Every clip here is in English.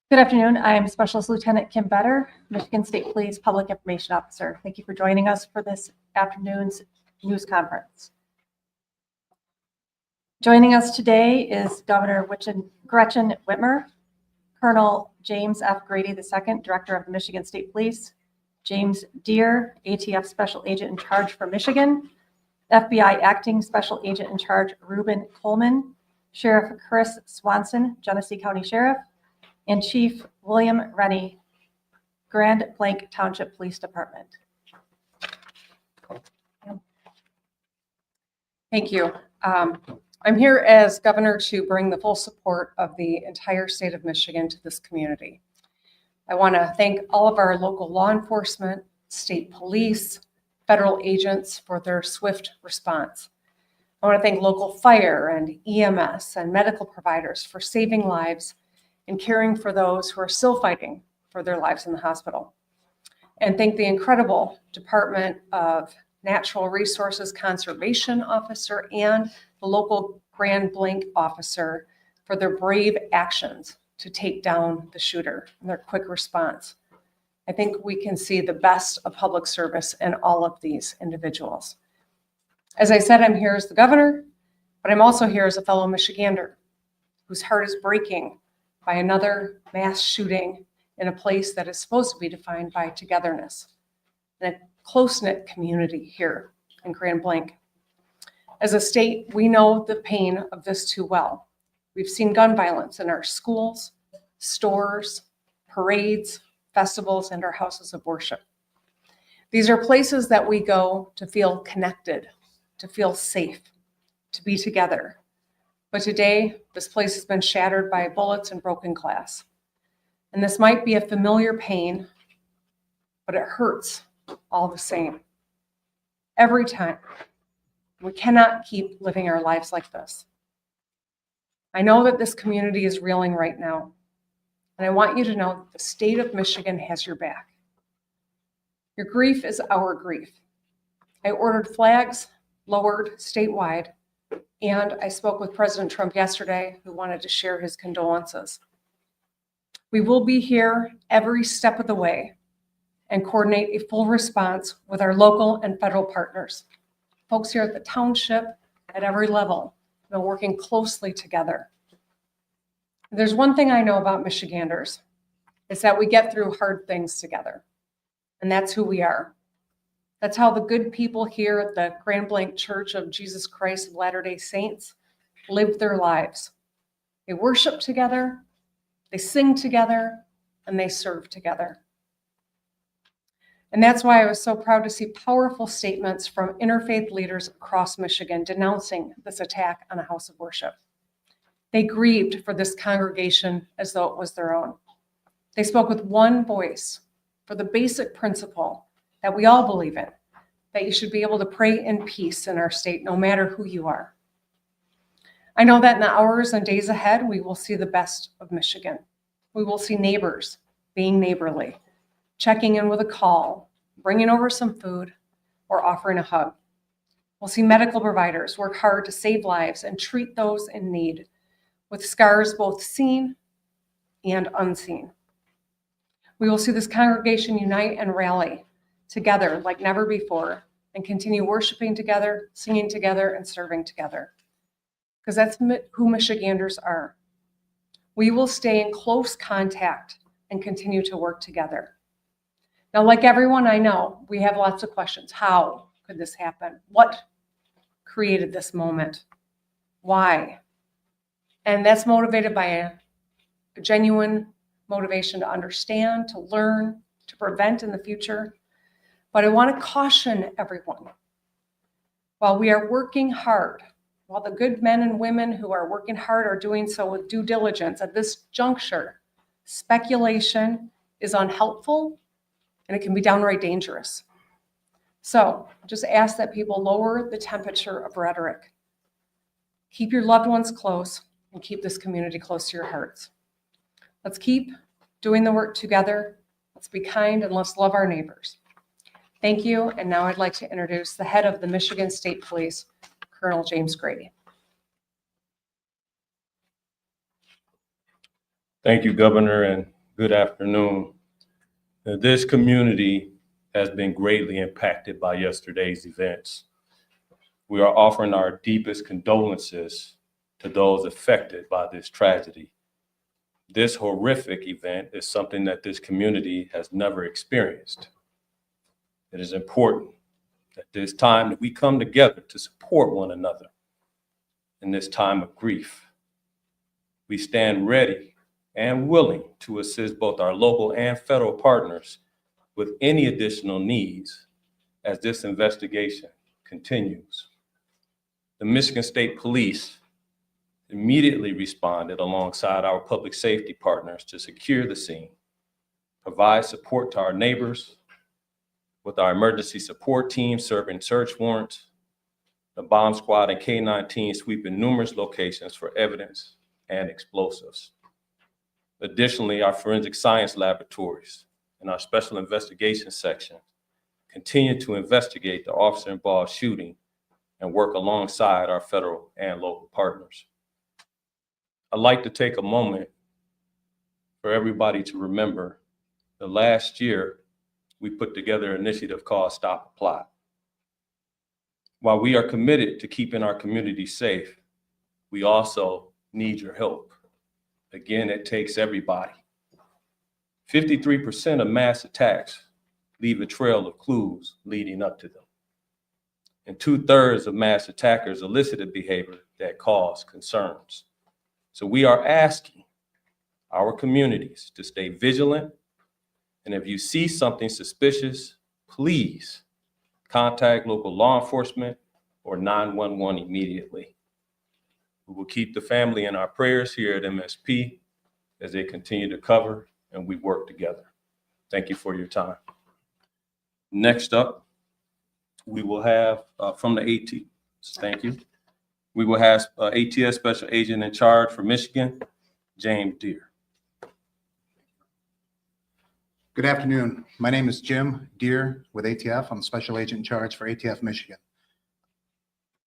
Good afternoon. I am Specialist Lieutenant Kim Better, Michigan State Police Public Information Officer. Thank you for joining us for this afternoon's news conference. Joining us today is Governor Gretchen Whitmer, Colonel James F. Grady II, Director of the Michigan State Police, James Deere, ATF Special Agent in Charge for Michigan, FBI Acting Special Agent in Charge Reuben Coleman, Sheriff Chris Swanson, Genesee County Sheriff, and Chief William Rennie, Grand Blanc Township Police Department. Thank you. I'm here as governor to bring the full support of the entire state of Michigan to this community. I want to thank all of our local law enforcement, state police, federal agents for their swift response. I want to thank local fire and EMS and medical providers for saving lives and caring for those who are still fighting for their lives in the hospital. And thank the incredible Department of Natural Resources Conservation Officer and the local Grand Blanc officer for their brave actions to take down the shooter and their quick response. I think we can see the best of public service in all of these individuals. As I said, I'm here as the governor, but I'm also here as a fellow Michigander whose heart is breaking by another mass shooting in a place that is supposed to be defined by togetherness and a close-knit community here in Grand Blanc. As a state, we know the pain of this too well. We've seen gun violence in our schools, stores, parades, festivals, and our houses of worship. These are places that we go to feel connected, to feel safe, to be together. But today, this place has been shattered by bullets and broken glass. And this might be a familiar pain, but it hurts all the same. Every time. We cannot keep living our lives like this. I know that this community is reeling right now, and I want you to know that the state of Michigan has your back. Your grief is our grief. I ordered flags lowered statewide, and I spoke with President Trump yesterday, who wanted to share his condolences. We will be here every step of the way and coordinate a full response with our local and federal partners. Folks here at the township, at every level, have been working closely together. There's one thing I know about Michiganders, is that we get through hard things together, and that's who we are. That's how the good people here at the Grand Blanc Church of Jesus Christ of Latter-day Saints live their lives. They worship together, they sing together, and they serve together. And that's why I was so proud to see powerful statements from interfaith leaders across Michigan denouncing this attack on a house of worship. They grieved for this congregation as though it was their own. They spoke with one voice for the basic principle that we all believe in, that you should be able to pray in peace in our state, no matter who you are. I know that in the hours and days ahead, we will see the best of Michigan. We will see neighbors being neighborly, checking in with a call, bringing over some food, or offering a hug. We'll see medical providers work hard to save lives and treat those in need, with scars both seen and unseen. We will see this congregation unite and rally together like never before and continue worshiping together, singing together, and serving together. Because that's who Michiganders are. We will stay in close contact and continue to work together. Now, like everyone I know, we have lots of questions. How could this happen? What created this moment? Why? And that's motivated by a genuine motivation to understand, to learn, to prevent in the future. But I want to caution everyone. While we are working hard, while the good men and women who are working hard are doing so with due diligence at this juncture, speculation is unhelpful and it can be downright dangerous. So just ask that people lower the temperature of rhetoric. Keep your loved ones close and keep this community close to your hearts. Let's keep doing the work together. Let's be kind and let's love our neighbors. Thank you. And now I'd like to introduce the head of the Michigan State Police, Colonel James Grady. Thank you, Governor, and good afternoon. This community has been greatly impacted by yesterday's events. We are offering our deepest condolences to those affected by this tragedy. This horrific event is something that this community has never experienced. It is important at this time that we come together to support one another in this time of grief. We stand ready and willing to assist both our local and federal partners with any additional needs as this investigation continues. The Michigan State Police immediately responded alongside our public safety partners to secure the scene, provide support to our neighbors with our emergency support team serving search warrants, the bomb squad and K-9 team sweeping numerous locations for evidence and explosives. Additionally, our forensic science laboratories and our special investigation section continue to investigate the officer-involved shooting and work alongside our federal and local partners. I'd like to take a moment for everybody to remember that last year we put together an initiative called Stop a Plot. While we are committed to keeping our community safe, we also need your help. Again, it takes everybody. 53% of mass attacks leave a trail of clues leading up to them. And 2/3 of mass attackers elicited behavior that caused concerns. So we are asking our communities to stay vigilant. And if you see something suspicious, please contact local law enforcement or 911 immediately. We will keep the family in our prayers here at MSP as they continue to cover and we work together. Thank you for your time. Next up, we will have from the ATS, thank you. We will have ATS Special Agent in Charge for Michigan, James Deere. Good afternoon. My name is Jim Deere with ATF. I'm the Special Agent in Charge for ATF Michigan.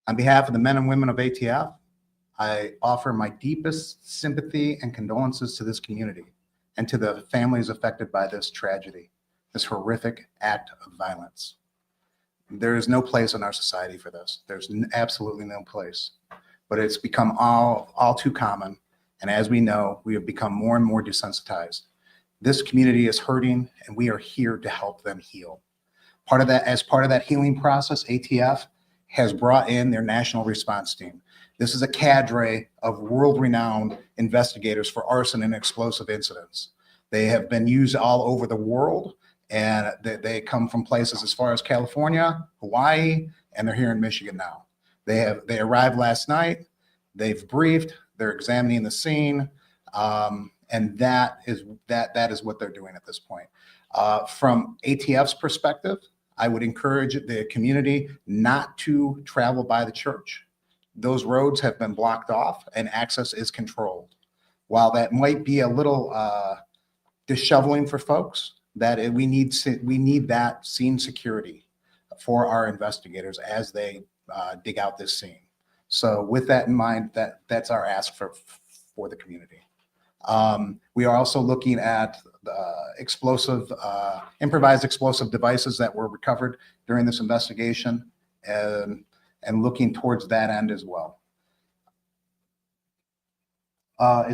On behalf of the men and women of ATF, I offer my deepest sympathy and condolences to this community and to the families affected by this tragedy, this horrific act of violence. There is no place in our society for this. There's absolutely no place, but it's become all too common. And as we know, we have become more and more desensitized. This community is hurting and we are here to help them heal. As part of that healing process, ATF has brought in their national response team. This is a cadre of world-renowned investigators for arson and explosive incidents. They have been used all over the world, and they come from places as far as California, Hawaii, and they're here in Michigan now. They arrived last night. They've briefed. They're examining the scene, and that is what they're doing at this point. From ATF's perspective, I would encourage the community not to travel by the church. Those roads have been blocked off and access is controlled. While that might be a little disheveling for folks, that we need that scene security for our investigators as they dig out this scene. So with that in mind, that's our ask for the community. We are also looking at improvised explosive devices that were recovered during this investigation and looking towards that end as well. I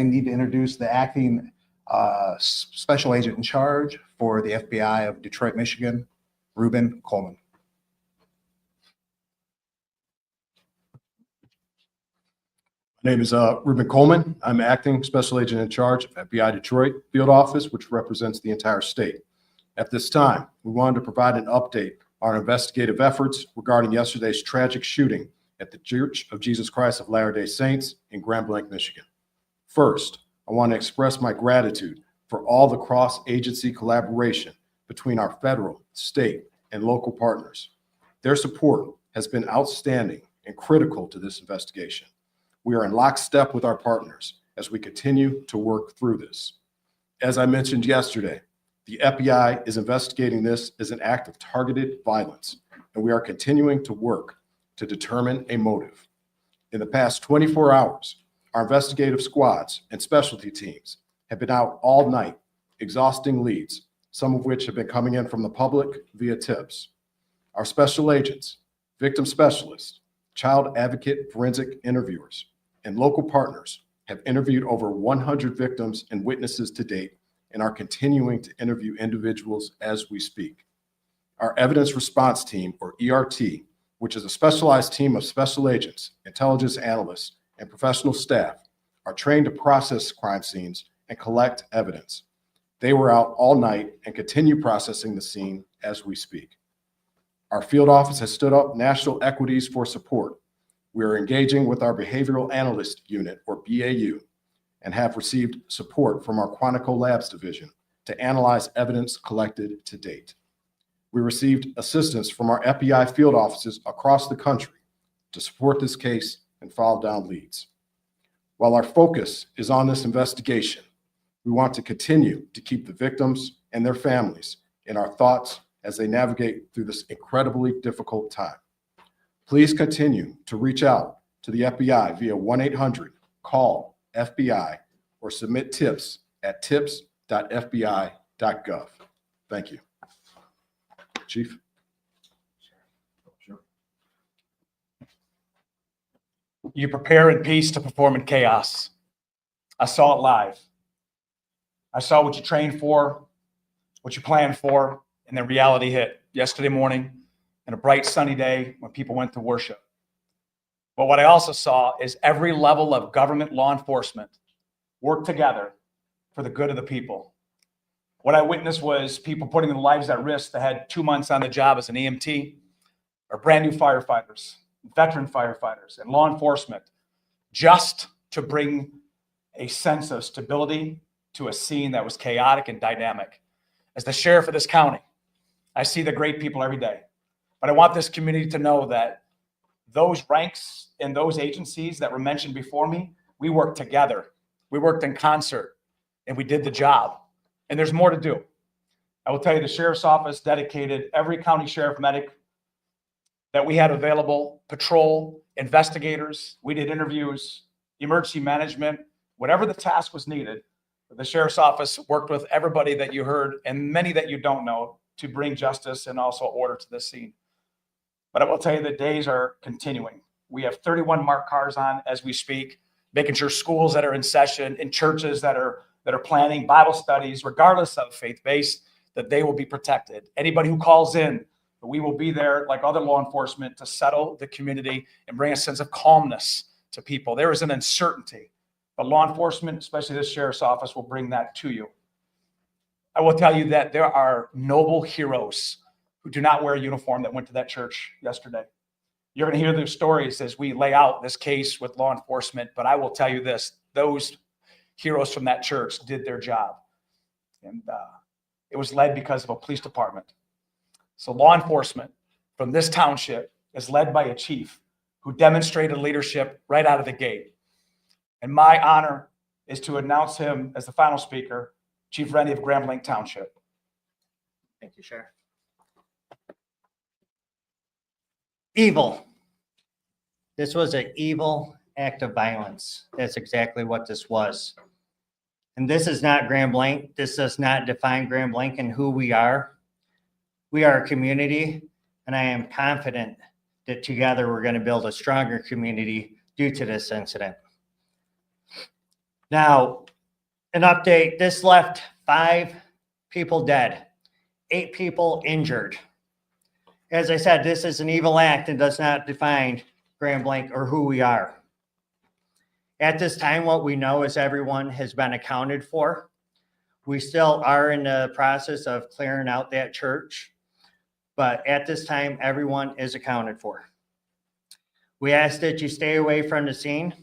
need to introduce the acting Special Agent in Charge for the FBI of Detroit, Michigan, Reuben Coleman. My name is Reuben Coleman. I'm acting Special Agent in Charge of FBI Detroit Field Office, which represents the entire state. At this time, we wanted to provide an update on our investigative efforts regarding yesterday's tragic shooting at the Church of Jesus Christ of Latter-day Saints in Grand Blanc, Michigan. First, I want to express my gratitude for all the cross-agency collaboration between our federal, state, and local partners. Their support has been outstanding and critical to this investigation. We are in lockstep with our partners as we continue to work through this. As I mentioned yesterday, the FBI is investigating this as an act of targeted violence, and we are continuing to work to determine a motive. In the past 24 hours, our investigative squads and specialty teams have been out all night, exhausting leads, some of which have been coming in from the public via tips. Our special agents, victim specialists, child advocate forensic interviewers, and local partners have interviewed over 100 victims and witnesses to date and are continuing to interview individuals as we speak. Our evidence response team, or ERT, which is a specialized team of special agents, intelligence analysts, and professional staff, are trained to process crime scenes and collect evidence. They were out all night and continue processing the scene as we speak. Our field office has stood up national equities for support. We are engaging with our behavioral analyst unit, or BAU, and have received support from our Quantico Labs division to analyze evidence collected to date. We received assistance from our FBI field offices across the country to support this case and follow down leads. While our focus is on this investigation, we want to continue to keep the victims and their families in our thoughts as they navigate through this incredibly difficult time. Please continue to reach out to the FBI via 1-800-CALL-FBI or submit tips at tips.fbi.gov. Thank you. Chief. You prepare in peace to perform in chaos. I saw it live. I saw what you trained for, what you planned for, and then reality hit yesterday morning and a bright sunny day when people went to worship. But what I also saw is every level of government law enforcement work together for the good of the people. What I witnessed was people putting their lives at risk that had 2 months on the job as an EMT, or brand new firefighters, veteran firefighters, and law enforcement, just to bring a sense of stability to a scene that was chaotic and dynamic. As the sheriff of this county, I see the great people every day, but I want this community to know that those ranks in those agencies that were mentioned before me, we worked together. We worked in concert, and we did the job. And there's more to do. I will tell you, the sheriff's office dedicated every county sheriff medic that we had available, patrol, investigators. We did interviews, emergency management, whatever the task was needed. The sheriff's office worked with everybody that you heard and many that you don't know to bring justice and also order to this scene. But I will tell you, the days are continuing. We have 31 marked cars on as we speak, making sure schools that are in session, in churches that are planning Bible studies, regardless of faith-based, that they will be protected. Anybody who calls in, we will be there like other law enforcement to settle the community and bring a sense of calmness to people. There is an uncertainty, but law enforcement, especially this sheriff's office, will bring that to you. I will tell you that there are noble heroes who do not wear a uniform that went to that church yesterday. You're going to hear their stories as we lay out this case with law enforcement, but I will tell you this, those heroes from that church did their job. And it was led because of a police department. So law enforcement from this township is led by a chief who demonstrated leadership right out of the gate. And my honor is to announce him as the final speaker, Chief Rennie of Grand Blanc Township. Thank you, Sheriff. Evil. This was an evil act of violence. That's exactly what this was. And this is not Grand Blanc. This does not define Grand Blanc and who we are. We are a community, and I am confident that together we're going to build a stronger community due to this incident. Now, an update. This left 5 people dead, 8 people injured. As I said, this is an evil act and does not define Grand Blanc or who we are. At this time, what we know is everyone has been accounted for. We still are in the process of clearing out that church, but at this time, everyone is accounted for. We ask that you stay away from the scene.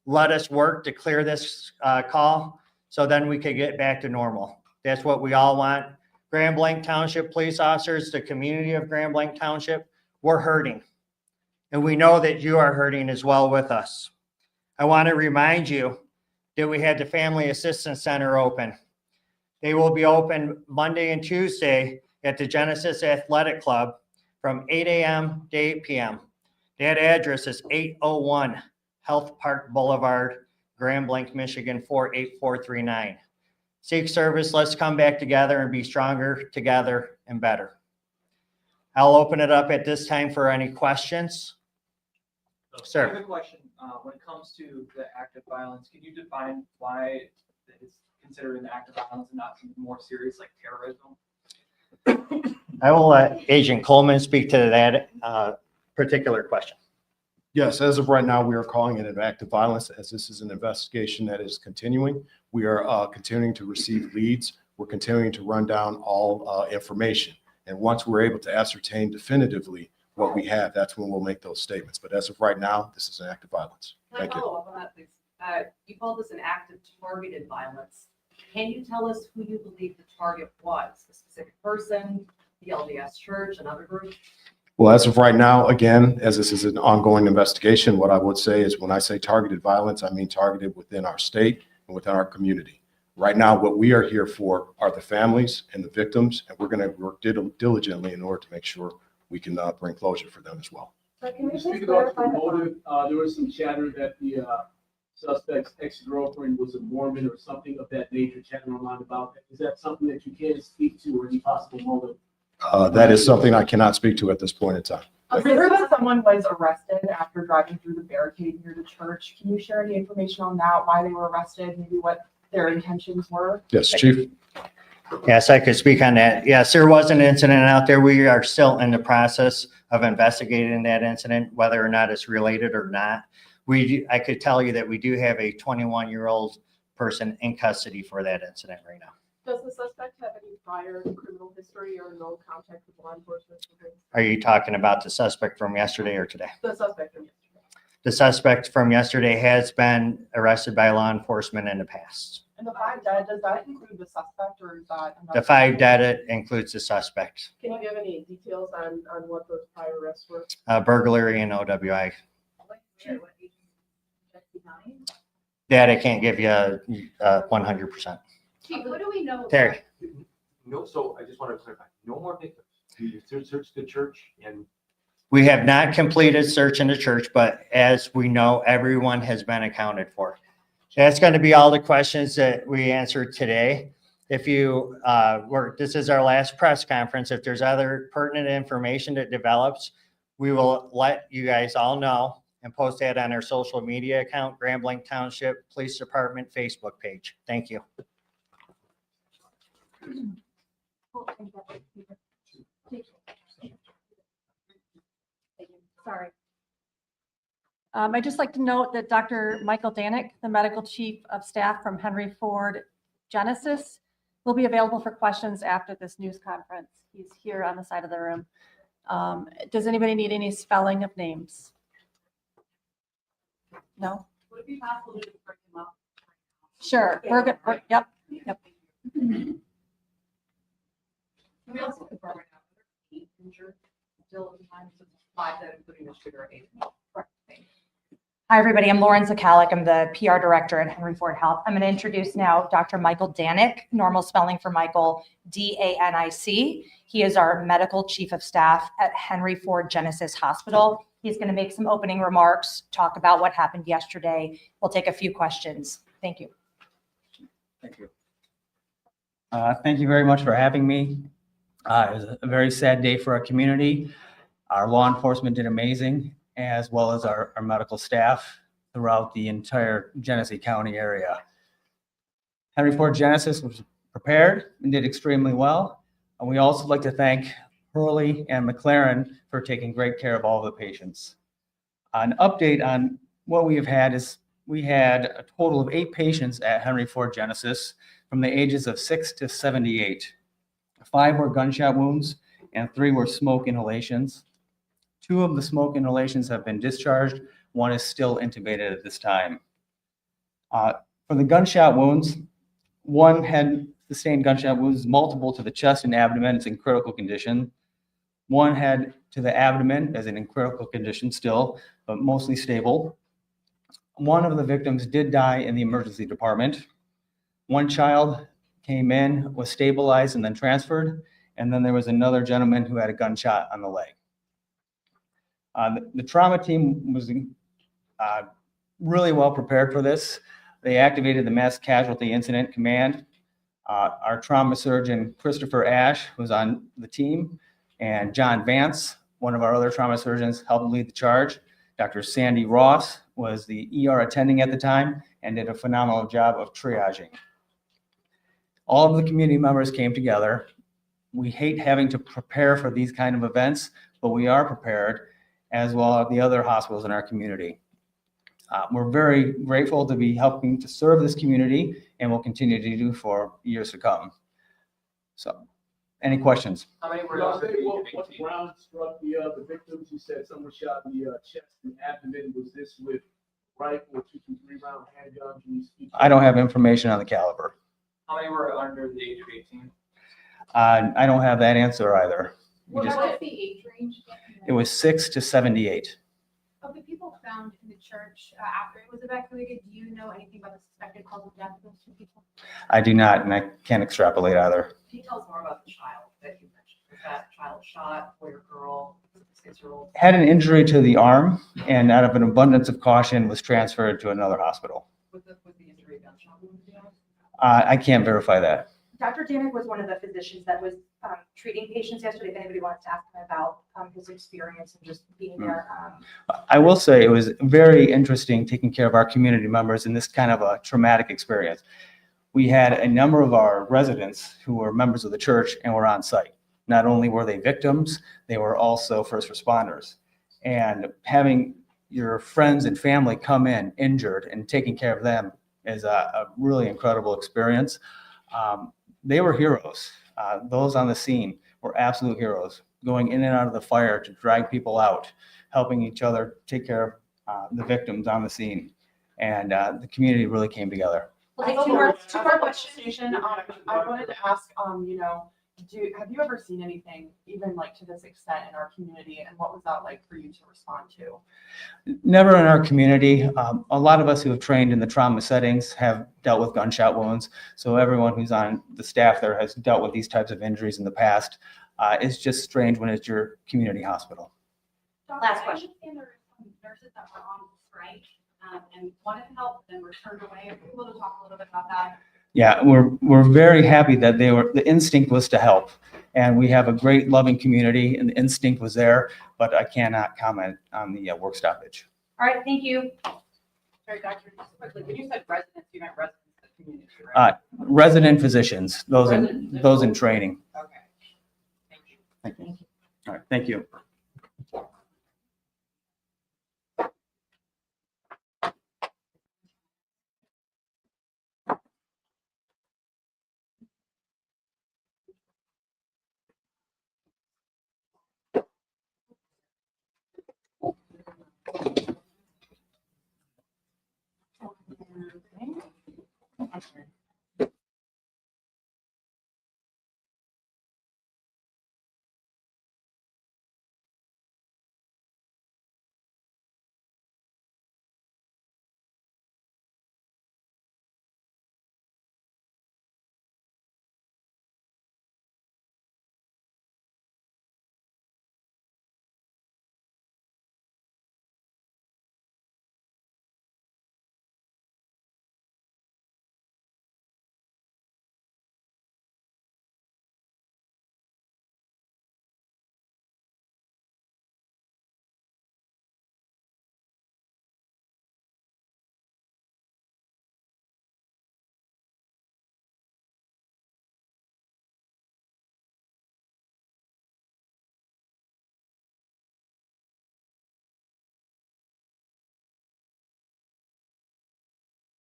Let us work to clear this call so then we can get back to normal. That's what we all want. Grand Blanc Township police officers, the community of Grand Blanc Township, we're hurting. And we know that you are hurting as well with us. I want to remind you that we had the Family Assistance Center open. They will be open Monday and Tuesday at the Genesis Athletic Club from 8 a.m. to 8 p.m. That address is 801 Health Park Boulevard, Grand Blanc, Michigan 48439. Seek service. Let's come back together and be stronger together and better. I'll open it up at this time for any questions. Sir. I have a question. When it comes to the act of violence, can you define why it's considered an act of violence and not something more serious like terrorism? I will let Agent Coleman speak to that particular question. Yes, as of right now, we are calling it an act of violence as this is an investigation that is continuing. We are continuing to receive leads. We're continuing to run down all information. And once we're able to ascertain definitively what we have, that's when we'll make those statements. But as of right now, this is an act of violence. Can I Thank you. follow up on that, please? You called this an act of targeted violence. Can you tell us who you believe the target was? A specific person, the LDS Church, another group? Well, as of right now, again, as this is an ongoing investigation, what I would say is when I say targeted violence, I mean targeted within our state and within our community. Right now, what we are here for are the families and the victims, and we're going to work diligently in order to make sure we can bring closure for them as well. So can you speak about the motive? There was some chatter that the suspect's ex-girlfriend was a Mormon or something of that nature chattering online about that. Is that something that you can speak to or any possible motive? That is something I cannot speak to at this point in time. I heard that someone was arrested after driving through the barricade near the church. Can you share any information on that, why they were arrested, maybe what their intentions were? Yes, Chief. Yes, I could speak on that. Yes, there was an incident out there. We are still in the process of investigating that incident, whether or not it's related or not. I could tell you that we do have a 21-year-old person in custody for that incident right now. Does the suspect have any prior criminal history or no contact with law enforcement? Are you talking about the suspect from yesterday or today? The suspect from yesterday. The suspect from yesterday has been arrested by law enforcement in the past. And the 5 dead, does that include the suspect or is that? The 5 dead includes the suspect. Can you give any details on what those prior arrests were? Burglary and OWI. That I can't give you 100%. Chief, what do we know? Terry. No, so I just want to clarify, no more victims. You searched the church and. We have not completed search in the church, but as we know, everyone has been accounted for. That's going to be all the questions that we answered today. If you this is our last press conference. If there's other pertinent information that develops, we will let you guys all know and post that on our social media account, Grand Blanc Township Police Department Facebook page. Thank you. Sorry. I'd just like to note that Dr. Michael Danick, the Medical Chief of Staff from Henry Ford Genesis, will be available for questions after this news conference. He's here on the side of the room. Does anybody need any spelling of names? No? Would it be possible to bring him up? Sure. We're good. Yep. Can we also confirm right now, are there 8 injured still at the time, so 5 that including the sugar 8? Correct. Thank you. Hi, everybody. I'm Lauren Zakalik. I'm the PR director at Henry Ford Health. I'm going to introduce now Dr. Michael Danick, normal spelling for Michael, D-A-N-I-C. He is our medical chief of staff at Henry Ford Genesis Hospital. He's going to make some opening remarks, talk about what happened yesterday. We'll take a few questions. Thank you. Thank you. Thank you very much for having me. It was a very sad day for our community. Our law enforcement did amazing, as well as our medical staff throughout the entire Genesee County area. Henry Ford Genesis was prepared and did extremely well. And we also like to thank Hurley and McLaren for taking great care of all the patients. An update on what we have had is we had a total of 8 patients at Henry Ford Genesis from the ages of 6 to 78. 5 were gunshot wounds and 3 were smoke inhalations. 2 of the smoke inhalations have been discharged. 1 is still intubated at this time. For the gunshot wounds, 1 had sustained gunshot wounds, multiple to the chest and abdomen. It's in critical condition. One head to the abdomen is in critical condition still, but mostly stable. One of the victims did die in the emergency department. One child came in, was stabilized, and then transferred. And then there was another gentleman who had a gunshot on the leg. The trauma team was really well prepared for this. They activated the Mass Casualty Incident Command. Our trauma surgeon, Christopher Ash, was on the team, and John Vance, one of our other trauma surgeons, helped lead the charge. Dr. Sandy Ross was the ER attending at the time and did a phenomenal job of triaging. All of the community members came together. We hate having to prepare for these kind of events, but we are prepared, as well as the other hospitals in our community. We're very grateful to be helping to serve this community, and will continue to do for years to come. So, any questions? How many were Y'all under say the age what of 18? round struck the victims? You said some were shot in the chest and abdomen. Was this with rifle or 223 round handgun? Can you speak? I don't have information on the caliber. How many were under the age of 18? I don't have that answer either. We What just- was the age range? It was 6 to 78. Of the people found in the church after it was evacuated, do you know anything about the suspected cause of death of those two people? I do not, and I can't extrapolate either. Can you tell us more about the child that you mentioned? Was that child shot, boy or girl, 6-year-old? Had an injury to the arm, and out of an abundance of caution, was transferred to another hospital. Was the injury a gunshot wound? Do you know? I can't verify that. Dr. Danek was one of the physicians that was treating patients yesterday. If anybody wants to ask him about his experience and just being there. I will say it was very interesting taking care of our community members in this kind of a traumatic experience. We had a number of our residents who were members of the church and were on site. Not only were they victims, they were also first responders. And having your friends and family come in injured and taking care of them is a really incredible experience. They were heroes. Those on the scene were absolute heroes, going in and out of the fire to drag people out, helping each other take care of the victims on the scene. And the community really came together. We'll take two more questions. I wanted to ask, have you ever seen anything even like to this extent in our community, and what was that like for you to respond to? Never in our community. A lot of us who have trained in the trauma settings have dealt with gunshot wounds. So everyone who's on the staff there has dealt with these types of injuries in the past. It's just strange when it's your community hospital. Last question. I understand there were some nurses that were on strike and wanted to help, then returned away. Are you able to talk a little bit about that? Yeah, we're very happy that the instinct was to help. And we have a great loving community, and the instinct was there, but I cannot comment on the work stoppage. All right, thank you. Sorry, Doctor, just quickly, when you said residents, you meant residents of the community, right? Resident physicians, those in training. Okay. Thank you. Thank you. All right, thank you.